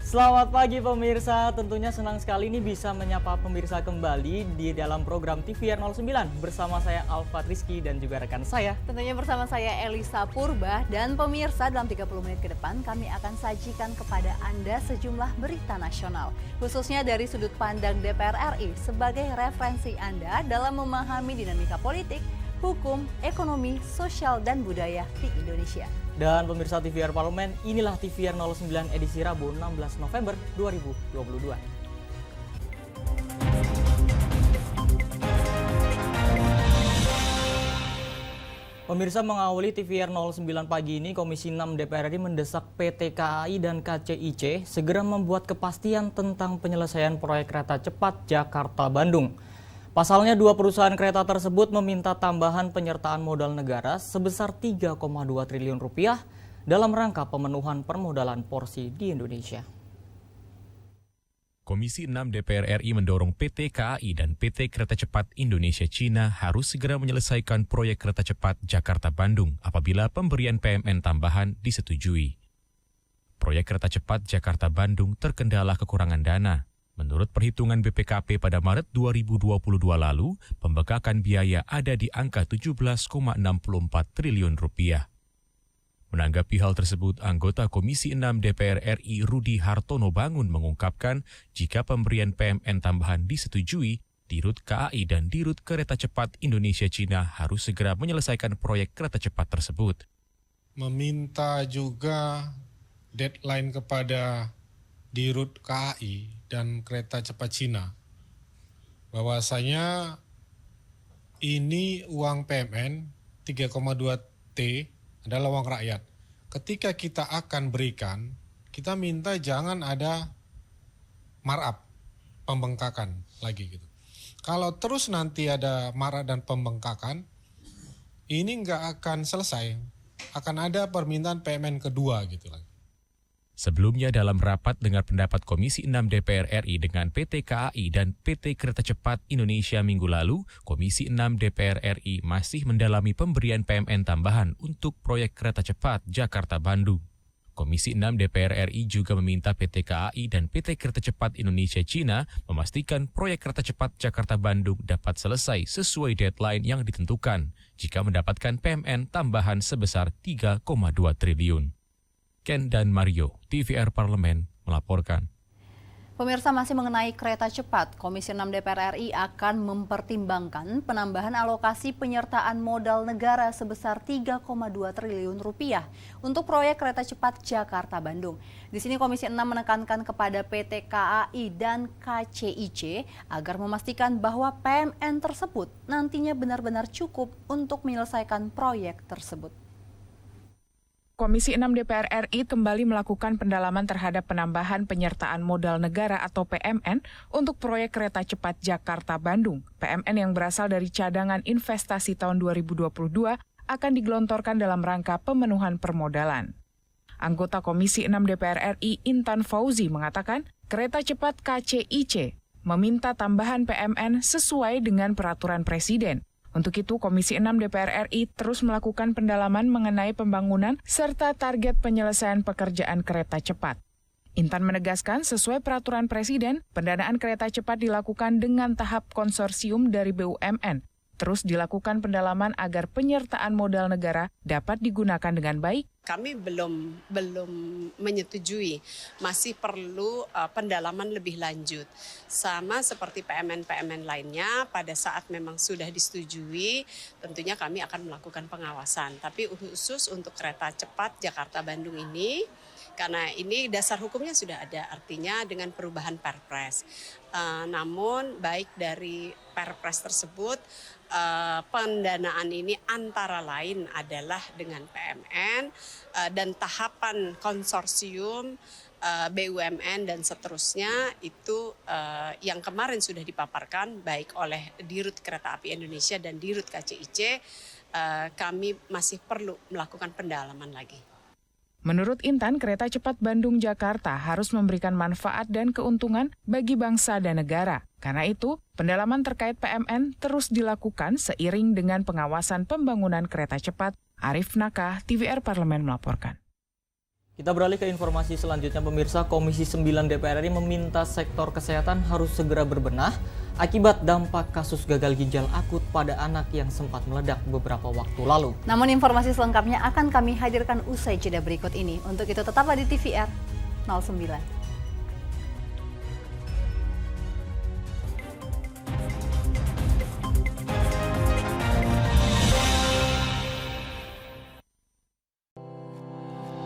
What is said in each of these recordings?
Selamat pagi pemirsa, tentunya senang sekali nih bisa menyapa pemirsa kembali di dalam program TVR 09 bersama saya Alfa Rizky dan juga rekan saya. Tentunya bersama saya Elisa Purba dan pemirsa dalam 30 menit ke depan kami akan sajikan kepada Anda sejumlah berita nasional. Khususnya dari sudut pandang DPR RI sebagai referensi Anda dalam memahami dinamika politik, hukum, ekonomi, sosial, dan budaya di Indonesia. Dan pemirsa TVR Parlemen, inilah TVR 09 edisi Rabu 16 November 2022. Pemirsa, mengawali TVR 09 pagi ini, Komisi 6 DPR RI mendesak PT KAI dan KCIC segera membuat kepastian tentang penyelesaian proyek kereta cepat Jakarta-Bandung. Pasalnya, dua perusahaan kereta tersebut meminta tambahan penyertaan modal negara sebesar 3,2 triliun rupiah dalam rangka pemenuhan permodalan porsi di Indonesia. Komisi 6 DPR RI mendorong PT KAI dan PT Kereta Cepat Indonesia Cina harus segera menyelesaikan proyek kereta cepat Jakarta-Bandung apabila pemberian PMN tambahan disetujui. Proyek kereta cepat Jakarta-Bandung terkendala kekurangan dana. Menurut perhitungan BPKP pada Maret 2022 lalu, pembengkakan biaya ada di angka 17,64 triliun rupiah. Menanggapi hal tersebut, anggota Komisi 6 DPR RI Rudi Hartono Bangun mengungkapkan jika pemberian PMN tambahan disetujui, Dirut KAI dan Dirut Kereta Cepat Indonesia Cina harus segera menyelesaikan proyek kereta cepat tersebut. Meminta juga deadline kepada Dirut KAI dan Kereta Cepat Cina, bahwasanya ini uang PMN 3,2 T adalah uang rakyat. Ketika kita akan berikan, kita minta jangan ada markup, pembengkakan lagi gitu. Kalau terus nanti ada markup dan pembengkakan, ini nggak akan selesai. Akan ada permintaan PMN kedua gitu lagi. Sebelumnya dalam rapat dengar pendapat Komisi 6 DPR RI dengan PT KAI dan PT Kereta Cepat Indonesia minggu lalu, Komisi 6 DPR RI masih mendalami pemberian PMN tambahan untuk proyek kereta cepat Jakarta-Bandung. Komisi 6 DPR RI juga meminta PT KAI dan PT Kereta Cepat Indonesia Cina memastikan proyek kereta cepat Jakarta-Bandung dapat selesai sesuai deadline yang ditentukan jika mendapatkan PMN tambahan sebesar 3,2 triliun. Ken dan Mario, TVR Parlemen, melaporkan. Pemirsa, masih mengenai kereta cepat, Komisi 6 DPR RI akan mempertimbangkan penambahan alokasi penyertaan modal negara sebesar 3,2 triliun rupiah untuk proyek kereta cepat Jakarta-Bandung. Di sini Komisi 6 menekankan kepada PT KAI dan KCIC agar memastikan bahwa PMN tersebut nantinya benar-benar cukup untuk menyelesaikan proyek tersebut. Komisi 6 DPR RI kembali melakukan pendalaman terhadap penambahan penyertaan modal negara atau PMN untuk proyek kereta cepat Jakarta-Bandung. PMN yang berasal dari cadangan investasi tahun 2022 akan digelontorkan dalam rangka pemenuhan permodalan. Anggota Komisi 6 DPR RI Intan Fauzi mengatakan kereta cepat KCIC meminta tambahan PMN sesuai dengan peraturan Presiden. Untuk itu, Komisi 6 DPR RI terus melakukan pendalaman mengenai pembangunan serta target penyelesaian pekerjaan kereta cepat. Intan menegaskan sesuai peraturan Presiden, pendanaan kereta cepat dilakukan dengan tahap konsorsium dari BUMN. Terus dilakukan pendalaman agar penyertaan modal negara dapat digunakan dengan baik. Kami belum menyetujui, masih perlu pendalaman lebih lanjut. Sama seperti PMN-PMN lainnya, pada saat memang sudah disetujui, tentunya kami akan melakukan pengawasan. Tapi khusus untuk kereta cepat Jakarta-Bandung ini, karena ini dasar hukumnya sudah ada, artinya dengan perubahan Perpres. Namun baik dari Perpres tersebut, pendanaan ini antara lain adalah dengan PMN dan tahapan konsorsium BUMN dan seterusnya itu yang kemarin sudah dipaparkan baik oleh Dirut Kereta Api Indonesia dan Dirut KCIC, kami masih perlu melakukan pendalaman lagi. Menurut Intan, kereta cepat Bandung-Jakarta harus memberikan manfaat dan keuntungan bagi bangsa dan negara. Karena itu, pendalaman terkait PMN terus dilakukan seiring dengan pengawasan pembangunan kereta cepat. Arif Nakah, TVR Parlemen melaporkan. Kita beralih ke informasi selanjutnya pemirsa. Komisi 9 DPR RI meminta sektor kesehatan harus segera berbenah akibat dampak kasus gagal ginjal akut pada anak yang sempat meledak beberapa waktu lalu. Namun informasi selengkapnya akan kami hadirkan usai jeda berikut ini. Untuk itu tetaplah di TVR 09.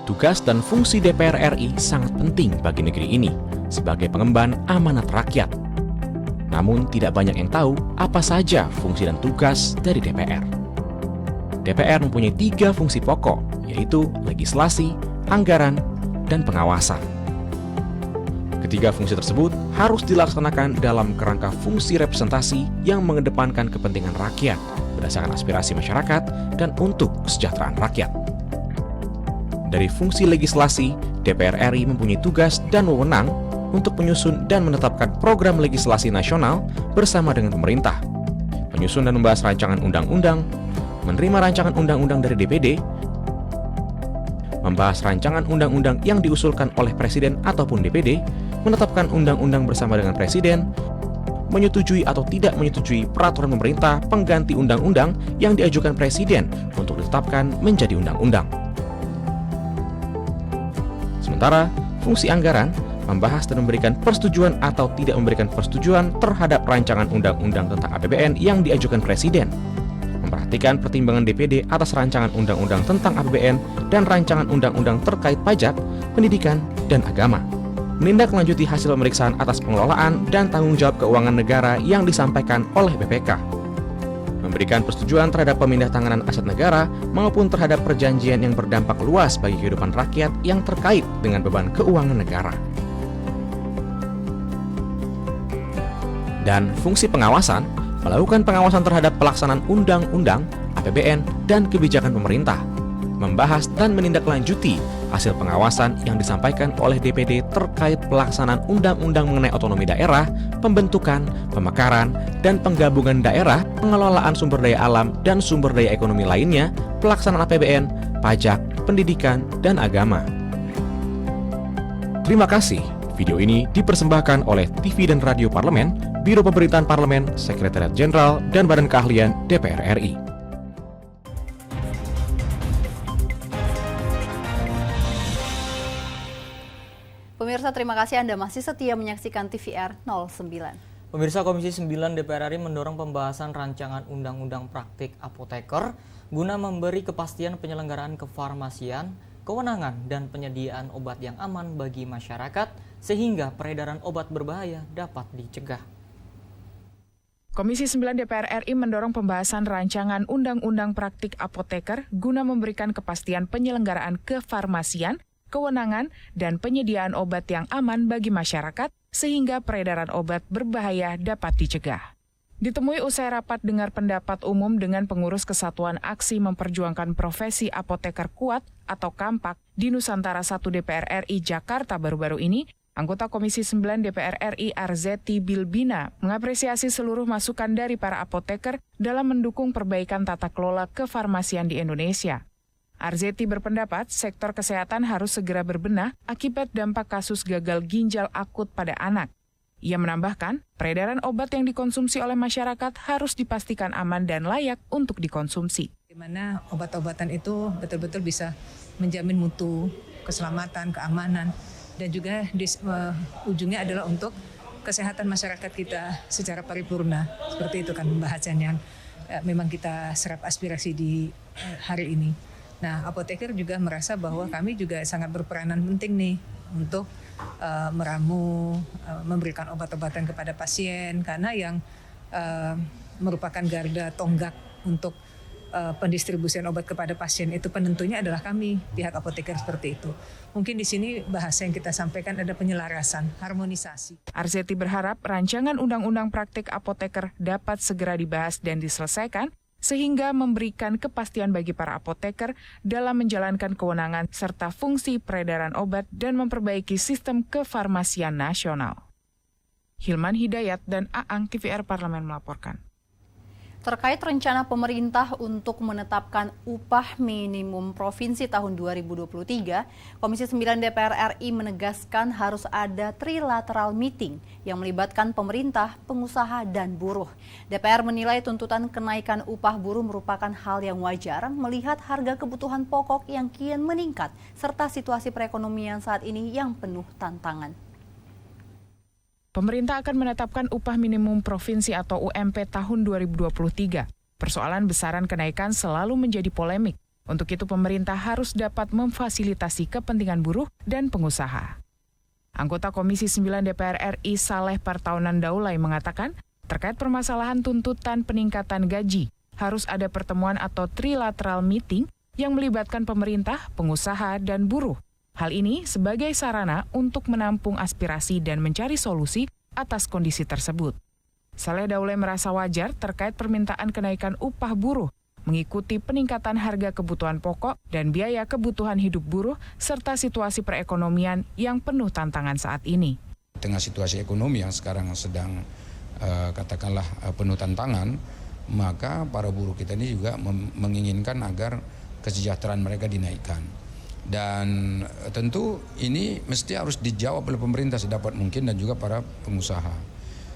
Tugas dan fungsi DPR RI sangat penting bagi negeri ini sebagai pengemban amanat rakyat. Namun tidak banyak yang tahu apa saja fungsi dan tugas dari DPR. DPR mempunyai 3 fungsi pokok, yaitu legislasi, anggaran, dan pengawasan. Ketiga fungsi tersebut harus dilaksanakan dalam kerangka fungsi representasi yang mengedepankan kepentingan rakyat berdasarkan aspirasi masyarakat dan untuk kesejahteraan rakyat. Dari fungsi legislasi, DPR RI mempunyai tugas dan wewenang untuk menyusun dan menetapkan program legislasi nasional bersama dengan pemerintah, menyusun dan membahas rancangan undang-undang, menerima rancangan undang-undang dari DPD, membahas rancangan undang-undang yang diusulkan oleh Presiden ataupun DPD, menetapkan undang-undang bersama dengan Presiden, menyetujui atau tidak menyetujui peraturan pemerintah pengganti undang-undang yang diajukan Presiden untuk ditetapkan menjadi undang-undang. Sementara, fungsi anggaran membahas dan memberikan persetujuan atau tidak memberikan persetujuan terhadap rancangan undang-undang tentang APBN yang diajukan Presiden, memperhatikan pertimbangan DPD atas rancangan undang-undang tentang APBN dan rancangan undang-undang terkait pajak, pendidikan, dan agama, menindaklanjuti hasil pemeriksaan atas pengelolaan dan tanggung jawab keuangan negara yang disampaikan oleh BPK, memberikan persetujuan terhadap pemindahantanganan aset negara maupun terhadap perjanjian yang berdampak luas bagi kehidupan rakyat yang terkait dengan beban keuangan negara. Dan fungsi pengawasan, melakukan pengawasan terhadap pelaksanaan undang-undang, APBN, dan kebijakan pemerintah, membahas dan menindaklanjuti hasil pengawasan yang disampaikan oleh DPD terkait pelaksanaan undang-undang mengenai otonomi daerah, pembentukan, pemekaran, dan penggabungan daerah, pengelolaan sumber daya alam dan sumber daya ekonomi lainnya, pelaksanaan APBN, pajak, pendidikan, dan agama. Terima kasih. Video ini dipersembahkan oleh TV dan Radio Parlemen, Biro Pemerintahan Parlemen, Sekretariat Jenderal, dan Badan Keahlian DPR RI. Pemirsa, terima kasih Anda masih setia menyaksikan TVR 09. Pemirsa, Komisi 9 DPR RI mendorong pembahasan rancangan Undang-Undang Praktik Apoteker guna memberi kepastian penyelenggaraan kefarmasian, kewenangan, dan penyediaan obat yang aman bagi masyarakat sehingga peredaran obat berbahaya dapat dicegah. Komisi 9 DPR RI mendorong pembahasan rancangan Undang-Undang Praktik Apoteker guna memberikan kepastian penyelenggaraan kefarmasian, kewenangan, dan penyediaan obat yang aman bagi masyarakat sehingga peredaran obat berbahaya dapat dicegah. Ditemui usai rapat dengar pendapat umum dengan pengurus Kesatuan Aksi Memperjuangkan Profesi Apoteker Kuat atau KAMPAK di Nusantara 1 DPR RI Jakarta baru-baru ini, anggota Komisi 9 DPR RI Arzetti Bilbina mengapresiasi seluruh masukan dari para apoteker dalam mendukung perbaikan tata kelola kefarmasian di Indonesia. Arzetti berpendapat sektor kesehatan harus segera berbenah akibat dampak kasus gagal ginjal akut pada anak. Ia menambahkan, peredaran obat yang dikonsumsi oleh masyarakat harus dipastikan aman dan layak untuk dikonsumsi. Di mana obat-obatan itu betul-betul bisa menjamin mutu, keselamatan, keamanan, dan juga ujungnya adalah untuk kesehatan masyarakat kita secara paripurna. Seperti itu kan pembahasan yang memang kita serap aspirasi di hari ini. Nah, apoteker juga merasa bahwa kami juga sangat berperanan penting nih untuk meramu, memberikan obat-obatan kepada pasien, karena yang merupakan garda tonggak untuk pendistribusian obat kepada pasien itu penentunya adalah kami, pihak apoteker seperti itu. Mungkin di sini bahasa yang kita sampaikan ada penyelarasan, harmonisasi. Arzetti berharap rancangan Undang-Undang Praktik Apoteker dapat segera dibahas dan diselesaikan sehingga memberikan kepastian bagi para apoteker dalam menjalankan kewenangan serta fungsi peredaran obat dan memperbaiki sistem kefarmasian nasional. Hilman Hidayat dan Aang TVR Parlemen melaporkan. Terkait rencana pemerintah untuk menetapkan upah minimum provinsi tahun 2023, Komisi 9 DPR RI menegaskan harus ada trilateral meeting yang melibatkan pemerintah, pengusaha, dan buruh. DPR menilai tuntutan kenaikan upah buruh merupakan hal yang wajar melihat harga kebutuhan pokok yang kian meningkat serta situasi perekonomian saat ini yang penuh tantangan. Pemerintah akan menetapkan upah minimum provinsi atau UMP tahun 2023. Persoalan besaran kenaikan selalu menjadi polemik. Untuk itu pemerintah harus dapat memfasilitasi kepentingan buruh dan pengusaha. Anggota Komisi 9 DPR RI Saleh Partaunan Daulay mengatakan, terkait permasalahan tuntutan peningkatan gaji, harus ada pertemuan atau trilateral meeting yang melibatkan pemerintah, pengusaha, dan buruh. Hal ini sebagai sarana untuk menampung aspirasi dan mencari solusi atas kondisi tersebut. Saleh Daulay merasa wajar terkait permintaan kenaikan upah buruh, mengikuti peningkatan harga kebutuhan pokok dan biaya kebutuhan hidup buruh, serta situasi perekonomian yang penuh tantangan saat ini. Tengah situasi ekonomi yang sekarang sedang katakanlah penuh tantangan, maka para buruh kita ini juga menginginkan agar kesejahteraan mereka dinaikkan. Dan tentu ini mesti harus dijawab oleh pemerintah sedapat mungkin dan juga para pengusaha.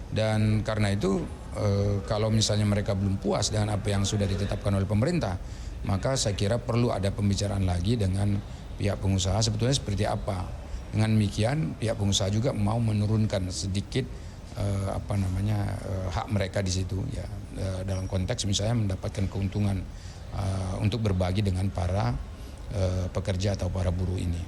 Dan karena itu kalau misalnya mereka belum puas dengan apa yang sudah ditetapkan oleh pemerintah, maka saya kira perlu ada pembicaraan lagi dengan pihak pengusaha sebetulnya seperti apa. Dengan demikian pihak pengusaha juga mau menurunkan sedikit hak mereka di situ ya, dalam konteks misalnya mendapatkan keuntungan untuk berbagi dengan para pekerja atau para buruh ini.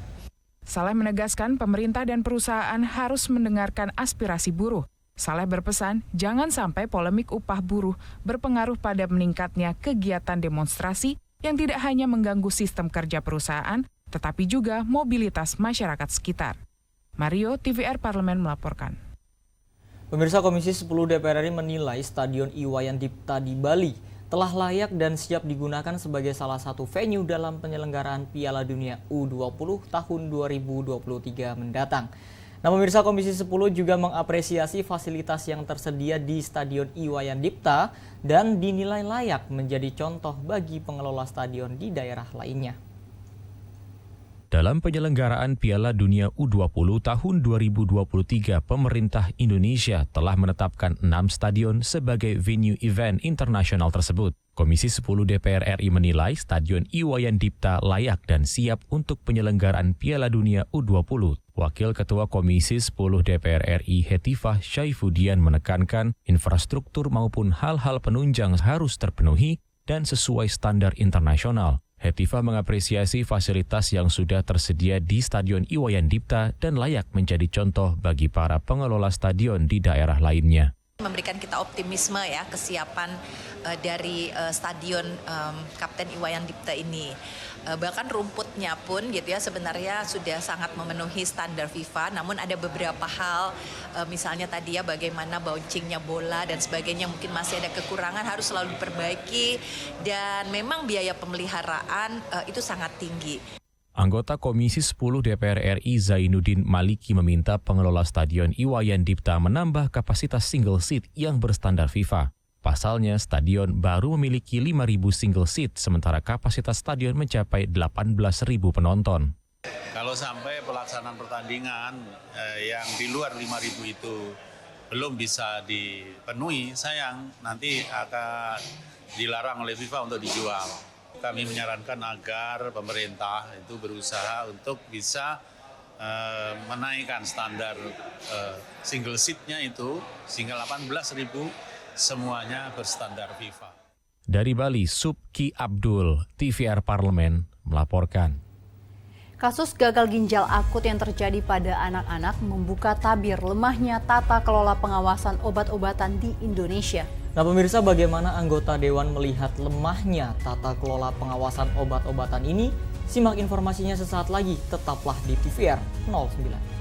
Saleh menegaskan pemerintah dan perusahaan harus mendengarkan aspirasi buruh. Saleh berpesan jangan sampai polemik upah buruh berpengaruh pada meningkatnya kegiatan demonstrasi yang tidak hanya mengganggu sistem kerja perusahaan, tetapi juga mobilitas masyarakat sekitar. Mario, TVR Parlemen melaporkan. Pemirsa, Komisi 10 DPR RI menilai Stadion Iwayan Dipta di Bali telah layak dan siap digunakan sebagai salah satu venue dalam penyelenggaraan Piala Dunia U20 tahun 2023 mendatang. Nah, pemirsa, Komisi 10 juga mengapresiasi fasilitas yang tersedia di Stadion Iwayan Dipta dan dinilai layak menjadi contoh bagi pengelola stadion di daerah lainnya. Dalam penyelenggaraan Piala Dunia U20 tahun 2023, pemerintah Indonesia telah menetapkan 6 stadion sebagai venue event internasional tersebut. Komisi 10 DPR RI menilai Stadion Iwayan Dipta layak dan siap untuk penyelenggaraan Piala Dunia U20. Wakil Ketua Komisi 10 DPR RI Hetifah Syaifudian menekankan infrastruktur maupun hal-hal penunjang harus terpenuhi dan sesuai standar internasional. Hetifah mengapresiasi fasilitas yang sudah tersedia di Stadion Iwayan Dipta dan layak menjadi contoh bagi para pengelola stadion di daerah lainnya. Memberikan kita optimisme ya kesiapan dari stadion Kapten Iwayan Dipta ini. Bahkan rumputnya pun gitu ya sebenarnya sudah sangat memenuhi standar FIFA, namun ada beberapa hal misalnya tadi ya bagaimana bouncingnya bola dan sebagainya mungkin masih ada kekurangan, harus selalu diperbaiki dan memang biaya pemeliharaan itu sangat tinggi. Anggota Komisi 10 DPR RI Zainuddin Maliki meminta pengelola Stadion Iwayan Dipta menambah kapasitas single seat yang berstandar FIFA. Pasalnya, stadion baru memiliki 5.000 single seat, sementara kapasitas stadion mencapai 18.000 penonton. Kalau sampai pelaksanaan pertandingan yang di luar 5.000 itu belum bisa dipenuhi, sayang nanti akan dilarang oleh FIFA untuk dijual. Kami menyarankan agar pemerintah itu berusaha untuk bisa menaikkan standar single seat-nya itu sehingga 18.000 semuanya berstandar FIFA. Dari Bali, Subki Abdul, TVR Parlemen melaporkan. Kasus gagal ginjal akut yang terjadi pada anak-anak membuka tabir lemahnya tata kelola pengawasan obat-obatan di Indonesia. Nah, pemirsa, bagaimana anggota Dewan melihat lemahnya tata kelola pengawasan obat-obatan ini? Simak informasinya sesaat lagi, tetaplah di TVR 09.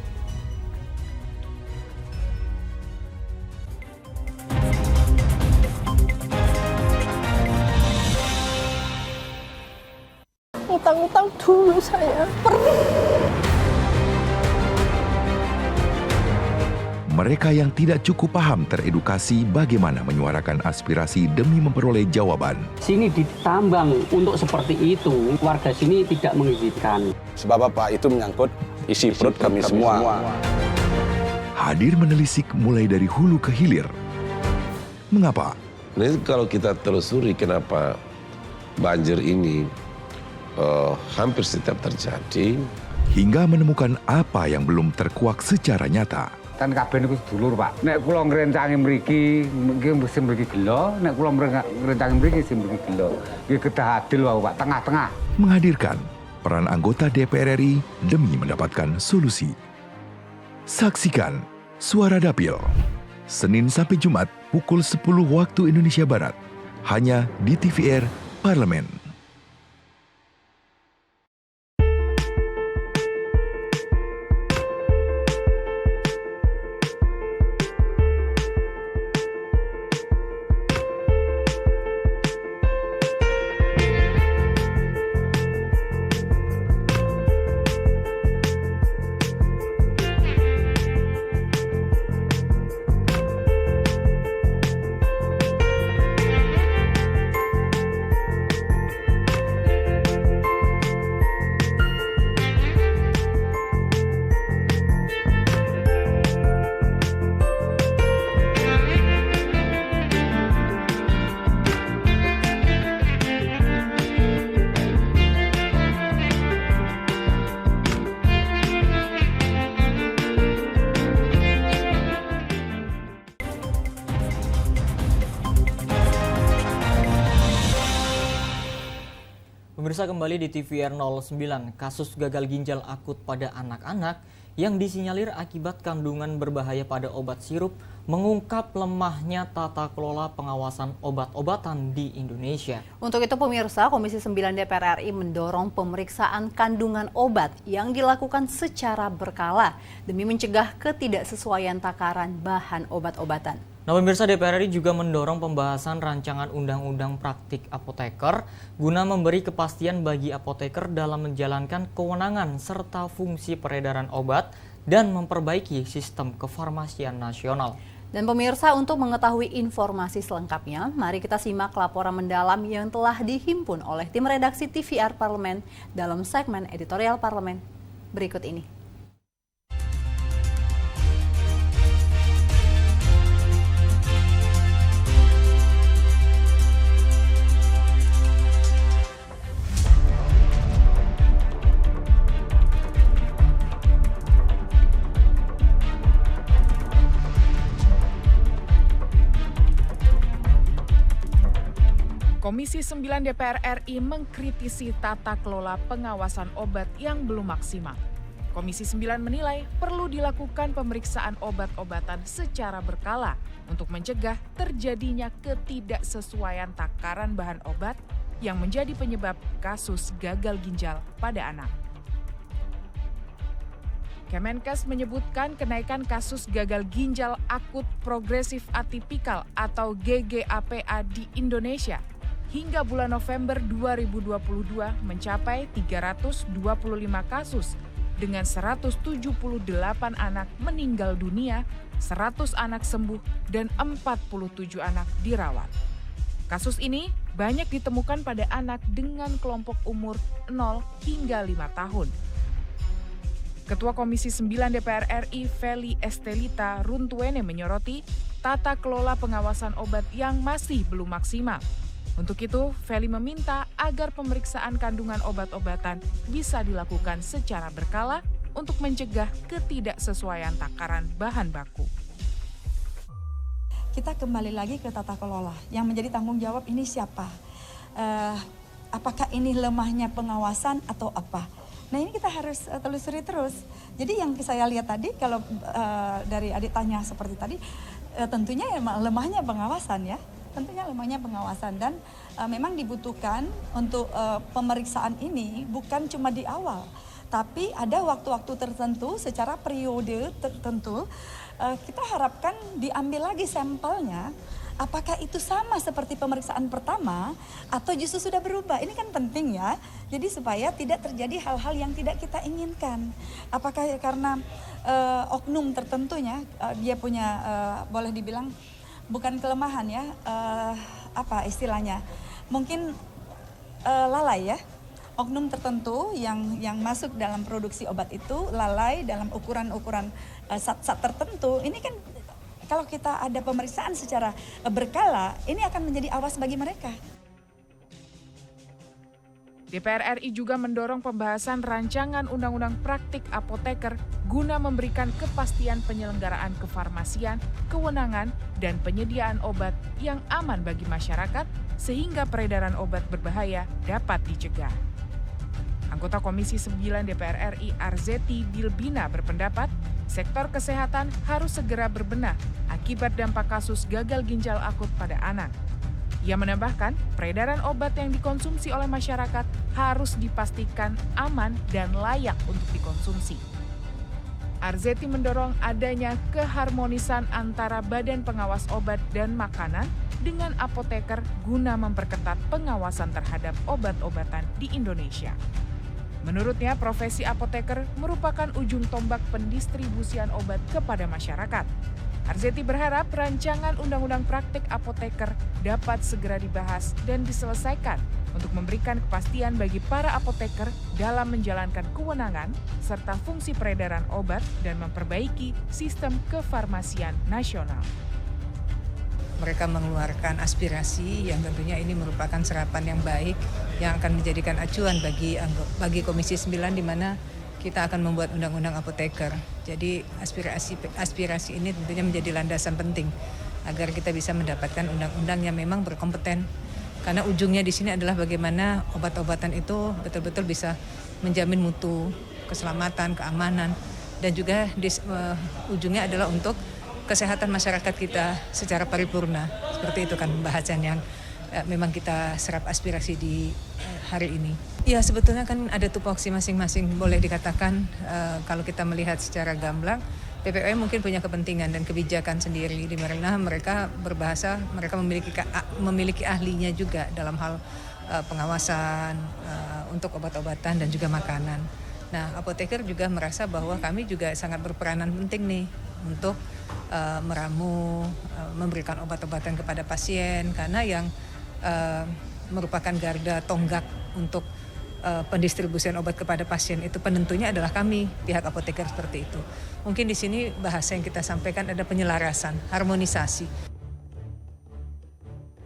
Utang-utang dulu saya. Mereka yang tidak cukup paham teredukasi bagaimana menyuarakan aspirasi demi memperoleh jawaban. Sini ditambang untuk seperti itu, warga sini tidak mengizinkan. Sebab apa? Itu menyangkut isi perut kami semua. Hadir menelisik mulai dari hulu ke hilir. Mengapa? Nah, kalau kita telusuri kenapa banjir ini hampir setiap terjadi. Hingga menemukan apa yang belum terkuak secara nyata. Kan kabeh niku sedulur, Pak. Nek kula ngrencangi mriki, mesti mriki gelo, nek kula ngrencangi mriki mesti mriki gelo. Nggih kedah adil wae, Pak, tengah-tengah. Menghadirkan peran anggota DPR RI demi mendapatkan solusi. Saksikan Suara Dapil, Senin sampai Jumat pukul 10 waktu Indonesia Barat, hanya di TVR Parlemen. Pemirsa, kembali di TVR 09, kasus gagal ginjal akut pada anak-anak yang disinyalir akibat kandungan berbahaya pada obat sirup mengungkap lemahnya tata kelola pengawasan obat-obatan di Indonesia. Untuk itu pemirsa, Komisi 9 DPR RI mendorong pemeriksaan kandungan obat yang dilakukan secara berkala demi mencegah ketidaksesuaian takaran bahan obat-obatan. Nah, pemirsa, DPR RI juga mendorong pembahasan rancangan undang-undang praktik apoteker guna memberi kepastian bagi apoteker dalam menjalankan kewenangan serta fungsi peredaran obat dan memperbaiki sistem kefarmasian nasional. Dan pemirsa, untuk mengetahui informasi selengkapnya, mari kita simak laporan mendalam yang telah dihimpun oleh tim redaksi TVR Parlemen dalam segmen editorial Parlemen berikut ini. Komisi 9 DPR RI mengkritisi tata kelola pengawasan obat yang belum maksimal. Komisi 9 menilai perlu dilakukan pemeriksaan obat-obatan secara berkala untuk mencegah terjadinya ketidaksesuaian takaran bahan obat yang menjadi penyebab kasus gagal ginjal pada anak. Kemenkes menyebutkan kenaikan kasus gagal ginjal akut progresif atipikal atau GGAPA di Indonesia hingga bulan November 2022 mencapai 325 kasus dengan 178 anak meninggal dunia, 100 anak sembuh, dan 47 anak dirawat. Kasus ini banyak ditemukan pada anak dengan kelompok umur 0 hingga 5 tahun. Ketua Komisi 9 DPR RI Feli Estelita Runtuene menyoroti tata kelola pengawasan obat yang masih belum maksimal. Untuk itu, Feli meminta agar pemeriksaan kandungan obat-obatan bisa dilakukan secara berkala untuk mencegah ketidaksesuaian takaran bahan baku. Kita kembali lagi ke tata kelola. Yang menjadi tanggung jawab ini siapa? Apakah ini lemahnya pengawasan atau apa? Nah, ini kita harus telusuri terus. Jadi yang saya lihat tadi, kalau dari adik tanya seperti tadi, tentunya lemahnya pengawasan ya. Tentunya lemahnya pengawasan dan memang dibutuhkan untuk pemeriksaan ini bukan cuma di awal, tapi ada waktu-waktu tertentu secara periode tertentu kita harapkan diambil lagi sampelnya apakah itu sama seperti pemeriksaan pertama atau justru sudah berubah? Ini kan penting ya. Jadi supaya tidak terjadi hal-hal yang tidak kita inginkan. Apakah karena oknum tertentunya dia punya boleh dibilang bukan kelemahan ya, apa istilahnya? Mungkin lalai ya. Oknum tertentu yang masuk dalam produksi obat itu lalai dalam ukuran-ukuran zat-zat tertentu. Ini kan kalau kita ada pemeriksaan secara berkala, ini akan menjadi awas bagi mereka. DPR RI juga mendorong pembahasan rancangan Undang-Undang Praktik Apoteker guna memberikan kepastian penyelenggaraan kefarmasian, kewenangan, dan penyediaan obat yang aman bagi masyarakat sehingga peredaran obat berbahaya dapat dicegah. Anggota Komisi 9 DPR RI Arzetti Bilbina berpendapat, sektor kesehatan harus segera berbenah akibat dampak kasus gagal ginjal akut pada anak. Ia menambahkan, peredaran obat yang dikonsumsi oleh masyarakat harus dipastikan aman dan layak untuk dikonsumsi. Arzetti mendorong adanya keharmonisan antara Badan Pengawas Obat dan Makanan dengan apoteker guna memperketat pengawasan terhadap obat-obatan di Indonesia. Menurutnya, profesi apoteker merupakan ujung tombak pendistribusian obat kepada masyarakat. Arzetti berharap rancangan Undang-Undang Praktik Apoteker dapat segera dibahas dan diselesaikan untuk memberikan kepastian bagi para apoteker dalam menjalankan kewenangan serta fungsi peredaran obat dan memperbaiki sistem kefarmasian nasional. Mereka mengeluarkan aspirasi yang tentunya ini merupakan serapan yang baik yang akan menjadikan acuan bagi Komisi 9 di mana kita akan membuat undang-undang apoteker. Jadi aspirasi ini tentunya menjadi landasan penting agar kita bisa mendapatkan undang-undang yang memang berkompeten. Karena ujungnya di sini adalah bagaimana obat-obatan itu betul-betul bisa menjamin mutu, keselamatan, keamanan, dan juga ujungnya adalah untuk kesehatan masyarakat kita secara paripurna. Seperti itu kan pembahasan yang memang kita serap aspirasi di hari ini. Ya sebetulnya kan ada tupoksi masing-masing, boleh dikatakan kalau kita melihat secara gamblang, PPOM mungkin punya kepentingan dan kebijakan sendiri di mana mereka berbahasa, mereka memiliki ahlinya juga dalam hal pengawasan untuk obat-obatan dan juga makanan. Nah, apoteker juga merasa bahwa kami juga sangat berperanan penting nih untuk meramu, memberikan obat-obatan kepada pasien karena yang merupakan garda tonggak untuk pendistribusian obat kepada pasien itu penentunya adalah kami, pihak apoteker seperti itu. Mungkin di sini bahasa yang kita sampaikan ada penyelarasan, harmonisasi.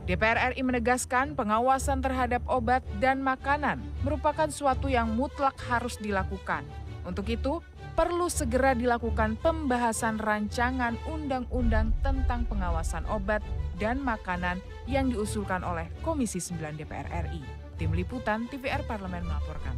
DPR RI menegaskan pengawasan terhadap obat dan makanan merupakan suatu yang mutlak harus dilakukan. Untuk itu, perlu segera dilakukan pembahasan rancangan undang-undang tentang pengawasan obat dan makanan yang diusulkan oleh Komisi 9 DPR RI. Tim Liputan TVR Parlemen melaporkan.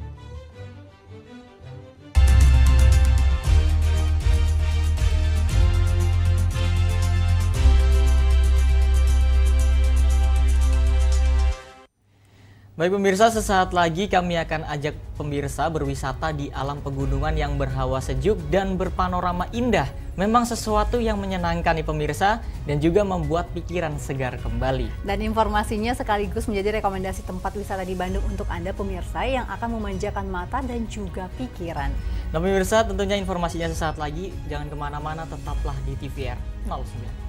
Baik pemirsa, sesaat lagi kami akan ajak pemirsa berwisata di alam pegunungan yang berhawa sejuk dan berpanorama indah. Memang sesuatu yang menyenangkan nih pemirsa dan juga membuat pikiran segar kembali. Dan informasinya sekaligus menjadi rekomendasi tempat wisata di Bandung untuk Anda pemirsa yang akan memanjakan mata dan juga pikiran. Nah pemirsa, tentunya informasinya sesaat lagi. Jangan kemana-mana, tetaplah di TVR 09.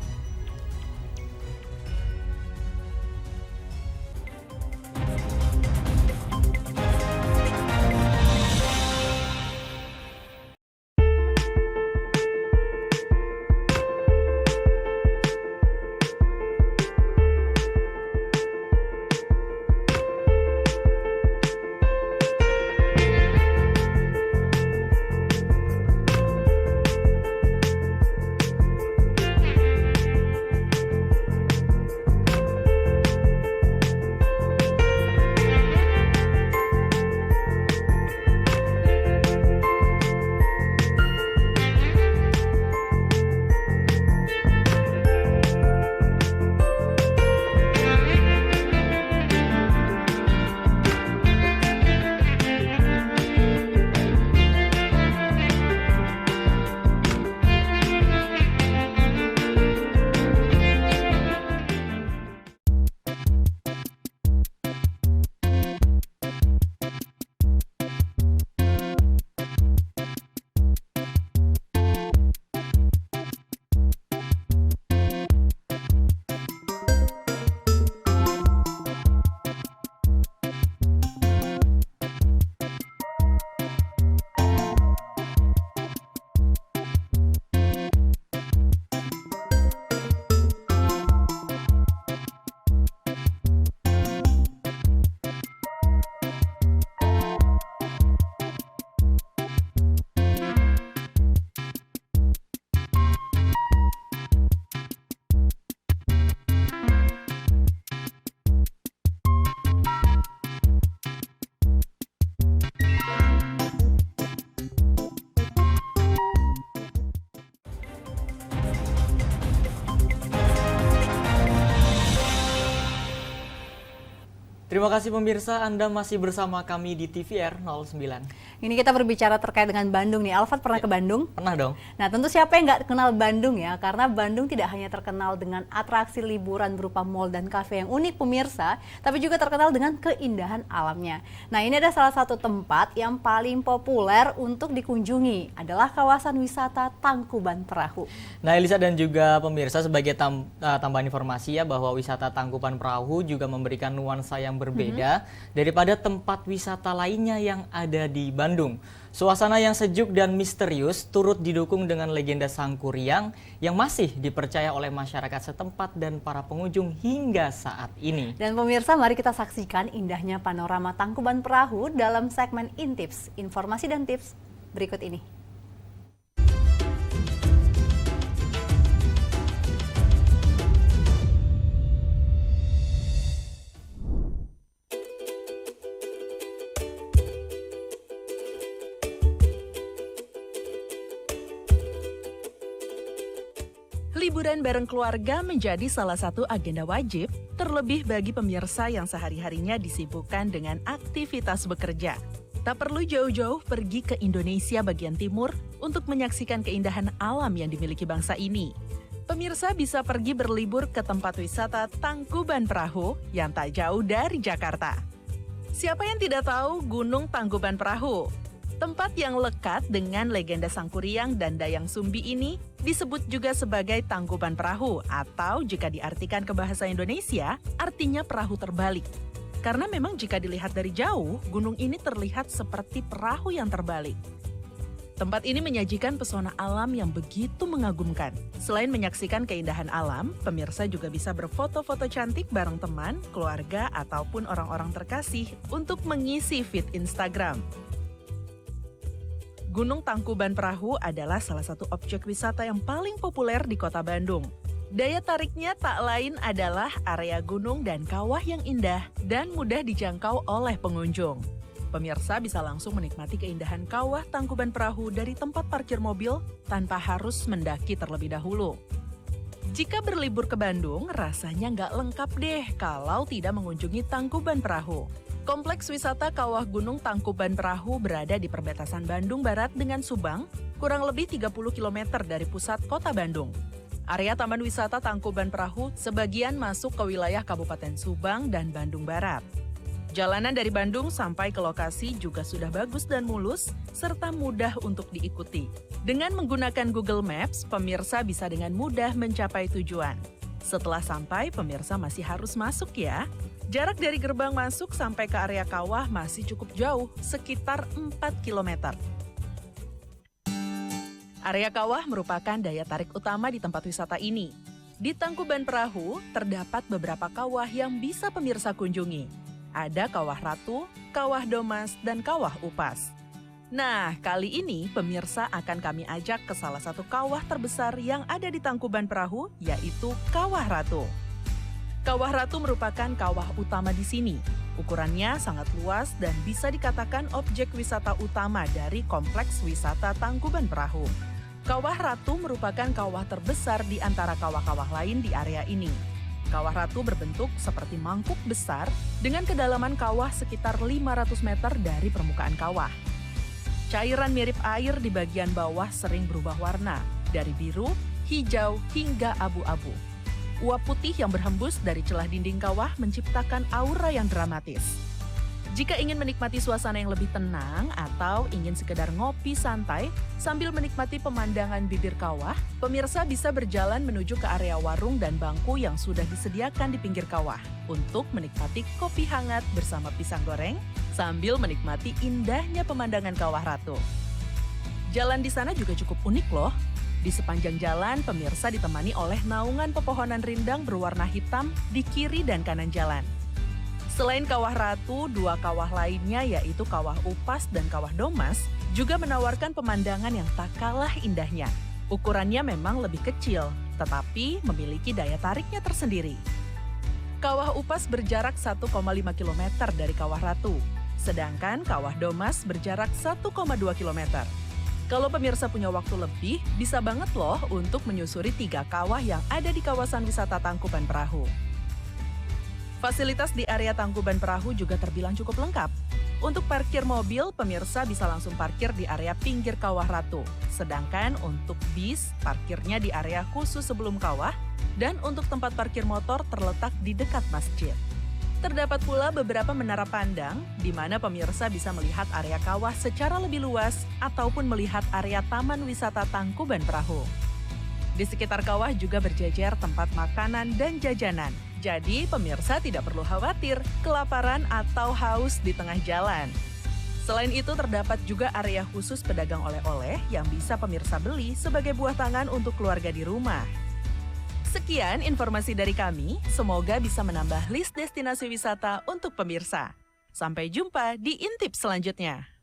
Terima kasih pemirsa, Anda masih bersama kami di TVR 09. Ini kita berbicara terkait dengan Bandung nih. Alfat pernah ke Bandung? Pernah dong. Nah, tentu siapa yang nggak kenal Bandung ya? Karena Bandung tidak hanya terkenal dengan atraksi liburan berupa mal dan kafe yang unik pemirsa, tapi juga terkenal dengan keindahan alamnya. Nah, ini ada salah satu tempat yang paling populer untuk dikunjungi, adalah kawasan wisata Tangkuban Perahu. Nah, Elisa dan juga pemirsa, sebagai tambahan informasi ya, bahwa wisata Tangkuban Perahu juga memberikan nuansa yang berbeda daripada tempat wisata lainnya yang ada di Bandung. Suasana yang sejuk dan misterius turut didukung dengan legenda Sangkuriang yang masih dipercaya oleh masyarakat setempat dan para pengunjung hingga saat ini. Dan pemirsa, mari kita saksikan indahnya panorama Tangkuban Perahu dalam segmen Intips, informasi dan tips berikut ini. Liburan bareng keluarga menjadi salah satu agenda wajib, terlebih bagi pemirsa yang sehari-harinya disibukkan dengan aktivitas bekerja. Tak perlu jauh-jauh pergi ke Indonesia bagian timur untuk menyaksikan keindahan alam yang dimiliki bangsa ini. Pemirsa bisa pergi berlibur ke tempat wisata Tangkuban Perahu yang tak jauh dari Jakarta. Siapa yang tidak tahu Gunung Tangkuban Perahu? Tempat yang lekat dengan legenda Sangkuriang dan Dayang Sumbi ini disebut juga sebagai Tangkuban Perahu, atau jika diartikan ke bahasa Indonesia, artinya perahu terbalik. Karena memang jika dilihat dari jauh, gunung ini terlihat seperti perahu yang terbalik. Tempat ini menyajikan pesona alam yang begitu mengagumkan. Selain menyaksikan keindahan alam, pemirsa juga bisa berfoto-foto cantik bareng teman, keluarga, ataupun orang-orang terkasih untuk mengisi feed Instagram. Gunung Tangkuban Perahu adalah salah satu objek wisata yang paling populer di kota Bandung. Daya tariknya tak lain adalah area gunung dan kawah yang indah dan mudah dijangkau oleh pengunjung. Pemirsa bisa langsung menikmati keindahan kawah Tangkuban Perahu dari tempat parkir mobil tanpa harus mendaki terlebih dahulu. Jika berlibur ke Bandung, rasanya nggak lengkap deh kalau tidak mengunjungi Tangkuban Perahu. Kompleks wisata Kawah Gunung Tangkuban Perahu berada di perbatasan Bandung Barat dengan Subang, kurang lebih 30 km dari pusat kota Bandung. Area Taman Wisata Tangkuban Perahu sebagian masuk ke wilayah Kabupaten Subang dan Bandung Barat. Jalanan dari Bandung sampai ke lokasi juga sudah bagus dan mulus, serta mudah untuk diikuti. Dengan menggunakan Google Maps, pemirsa bisa dengan mudah mencapai tujuan. Setelah sampai, pemirsa masih harus masuk ya. Jarak dari gerbang masuk sampai ke area kawah masih cukup jauh, sekitar 4 km. Area kawah merupakan daya tarik utama di tempat wisata ini. Di Tangkuban Perahu, terdapat beberapa kawah yang bisa pemirsa kunjungi. Ada Kawah Ratu, Kawah Domas, dan Kawah Upas. Nah, kali ini pemirsa akan kami ajak ke salah satu kawah terbesar yang ada di Tangkuban Perahu, yaitu Kawah Ratu. Kawah Ratu merupakan kawah utama di sini. Ukurannya sangat luas dan bisa dikatakan objek wisata utama dari kompleks wisata Tangkuban Perahu. Kawah Ratu merupakan kawah terbesar di antara kawah-kawah lain di area ini. Kawah Ratu berbentuk seperti mangkuk besar dengan kedalaman kawah sekitar 500 meter dari permukaan kawah. Cairan mirip air di bagian bawah sering berubah warna, dari biru, hijau, hingga abu-abu. Uap putih yang berhembus dari celah dinding kawah menciptakan aura yang dramatis. Jika ingin menikmati suasana yang lebih tenang atau ingin sekedar ngopi santai sambil menikmati pemandangan bibir kawah, pemirsa bisa berjalan menuju ke area warung dan bangku yang sudah disediakan di pinggir kawah untuk menikmati kopi hangat bersama pisang goreng sambil menikmati indahnya pemandangan Kawah Ratu. Jalan di sana juga cukup unik loh. Di sepanjang jalan, pemirsa ditemani oleh naungan pepohonan rindang berwarna hitam di kiri dan kanan jalan. Selain Kawah Ratu, dua kawah lainnya yaitu Kawah Upas dan Kawah Domas juga menawarkan pemandangan yang tak kalah indahnya. Ukurannya memang lebih kecil, tetapi memiliki daya tariknya tersendiri. Kawah Upas berjarak 1,5 km dari Kawah Ratu, sedangkan Kawah Domas berjarak 1,2 km. Kalau pemirsa punya waktu lebih, bisa banget loh untuk menyusuri 3 kawah yang ada di kawasan wisata Tangkuban Perahu. Fasilitas di area Tangkuban Perahu juga terbilang cukup lengkap. Untuk parkir mobil, pemirsa bisa langsung parkir di area pinggir Kawah Ratu. Sedangkan untuk bis, parkirnya di area khusus sebelum kawah, dan untuk tempat parkir motor terletak di dekat masjid. Terdapat pula beberapa menara pandang, di mana pemirsa bisa melihat area kawah secara lebih luas ataupun melihat area Taman Wisata Tangkuban Perahu. Di sekitar kawah juga berjejer tempat makanan dan jajanan. Jadi pemirsa tidak perlu khawatir kelaparan atau haus di tengah jalan. Selain itu terdapat juga area khusus pedagang oleh-oleh yang bisa pemirsa beli sebagai buah tangan untuk keluarga di rumah. Sekian informasi dari kami, semoga bisa menambah list destinasi wisata untuk pemirsa. Sampai jumpa di Intip selanjutnya.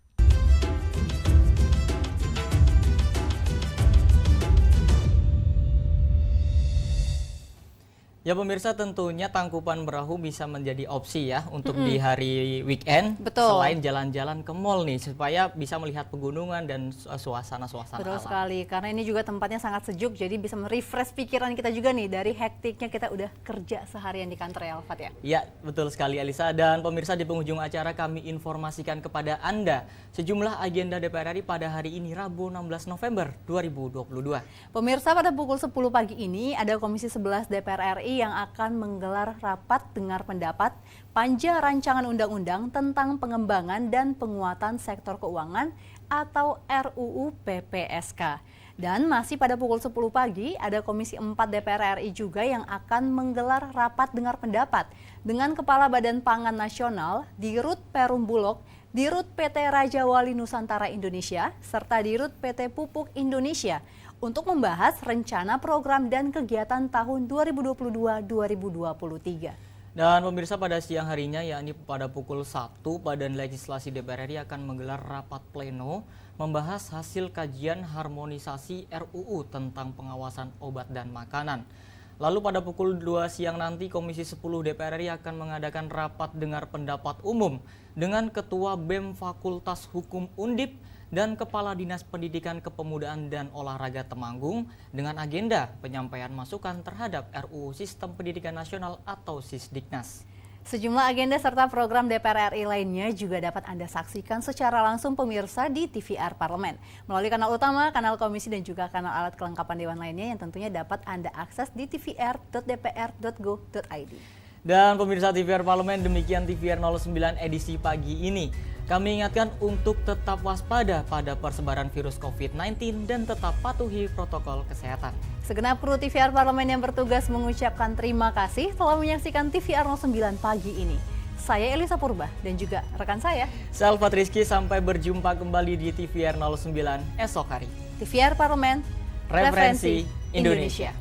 Ya pemirsa, tentunya Tangkuban Perahu bisa menjadi opsi ya untuk di hari weekend. Betul. Selain jalan-jalan ke mall nih, supaya bisa melihat pegunungan dan suasana-suasana Betul alam. sekali, karena ini juga tempatnya sangat sejuk, jadi bisa merefresh pikiran kita juga nih dari hektiknya kita udah kerja seharian di kantor ya, Alfat ya. Ya, betul sekali Elisa. Dan pemirsa, di penghujung acara kami informasikan kepada Anda sejumlah agenda DPR RI pada hari ini, Rabu 16 November 2022. Pemirsa, pada pukul 10 pagi ini ada Komisi 11 DPR RI yang akan menggelar rapat dengar pendapat panja rancangan undang-undang tentang pengembangan dan penguatan sektor keuangan atau RUU PPSK. Dan masih pada pukul 10 pagi ada Komisi 4 DPR RI juga yang akan menggelar rapat dengar pendapat dengan Kepala Badan Pangan Nasional, Dirut Perum Bulog, Dirut PT Raja Wali Nusantara Indonesia, serta Dirut PT Pupuk Indonesia untuk membahas rencana program dan kegiatan tahun 2022-2023. Dan pemirsa, pada siang harinya, yakni pada pukul 1, Badan Legislasi DPR RI akan menggelar rapat pleno membahas hasil kajian harmonisasi RUU tentang pengawasan obat dan makanan. Lalu pada pukul 2 siang nanti, Komisi 10 DPR RI akan mengadakan rapat dengar pendapat umum dengan Ketua BEM Fakultas Hukum Undip dan Kepala Dinas Pendidikan Kepemudaan dan Olahraga Temanggung dengan agenda penyampaian masukan terhadap RUU Sistem Pendidikan Nasional atau Sisdiknas. Sejumlah agenda serta program DPR RI lainnya juga dapat Anda saksikan secara langsung pemirsa di TVR Parlemen melalui kanal utama, kanal komisi dan juga kanal alat kelengkapan dewan lainnya yang tentunya dapat Anda akses di tvr.dpr.go.id. Dan pemirsa TVR Parlemen, demikian TVR 09 edisi pagi ini. Kami ingatkan untuk tetap waspada pada persebaran virus COVID-19 dan tetap patuhi protokol kesehatan. Segenap kru TVR Parlemen yang bertugas mengucapkan terima kasih telah menyaksikan TVR 09 pagi ini. Saya Elisa Purba dan juga rekan saya Salvat Rizky, sampai berjumpa kembali di TVR 09 esok hari. TVR Parlemen, Referensi Indonesia.